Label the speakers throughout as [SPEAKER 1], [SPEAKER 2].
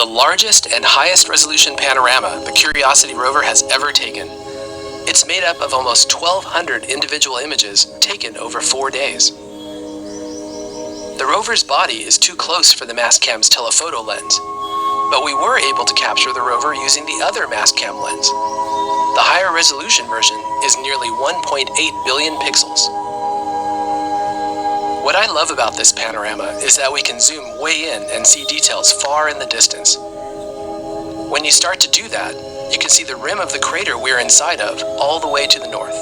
[SPEAKER 1] the largest and highest resolution panorama the Curiosity rover has ever taken. It's made up of almost 1,200 individual images taken over 4 days. The rover's body is too close for the Mastcam's telephoto lens, but we were able to capture the rover using the other Mastcam lens. The higher resolution version is nearly 1.8 billion pixels. What I love about this panorama is that we can zoom way in and see details far in the distance. When you start to do that, you can see the rim of the crater we're inside of all the way to the north.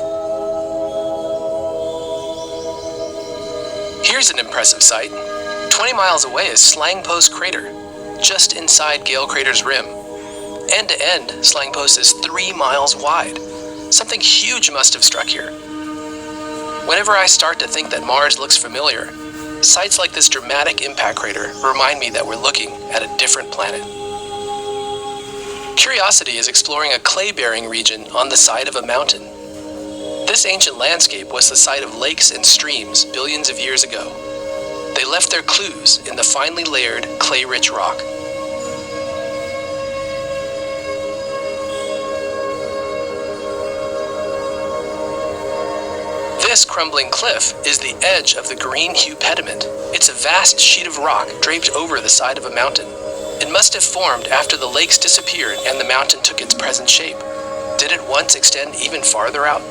[SPEAKER 1] Here's an impressive sight. 20 miles away is Slangpost Crater, just inside Gale Crater's rim. End to end, Slangpost is 3 miles wide. Something huge must have struck here. Whenever I start to think that Mars looks familiar, sites like this dramatic impact crater remind me that we're looking at a different planet. Curiosity is exploring a clay-bearing region on the side of a mountain. This ancient landscape was the site of lakes and streams billions of years ago. They left their clues in the finely layered, clay-rich rock. This crumbling cliff is the edge of the green hue pediment. It's a vast sheet of rock draped over the side of a mountain. It must have formed after the lakes disappeared and the mountain took its present shape. Did it once extend even farther out?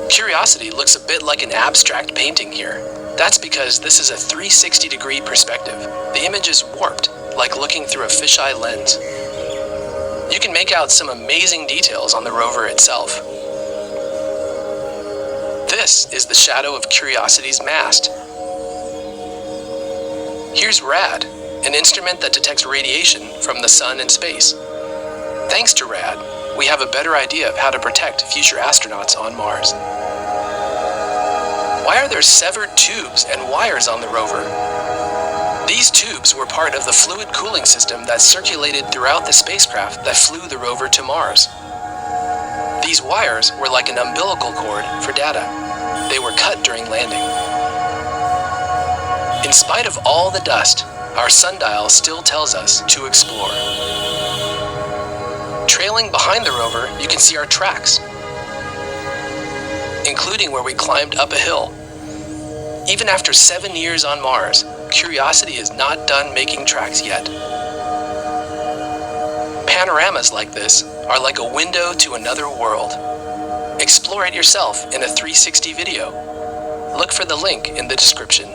[SPEAKER 1] Curiosity looks a bit like an abstract painting here. That's because this is a 360-degree perspective. The image is warped, like looking through a fisheye lens. You can make out some amazing details on the rover itself. This is the shadow of Curiosity's mast. Here's RAD, an instrument that detects radiation from the sun and space. Thanks to RAD, we have a better idea of how to protect future astronauts on Mars. Why are there severed tubes and wires on the rover? These tubes were part of the fluid cooling system that circulated throughout the spacecraft that flew the rover to Mars. These wires were like an umbilical cord for data. They were cut during landing. In spite of all the dust, our sundial still tells us to explore. Trailing behind the rover, you can see our tracks, including where we climbed up a hill. Even after 7 years on Mars, Curiosity is not done making tracks yet. Panoramas like this are like a window to another world. Explore it yourself in a 360 video. Look for the link in the description.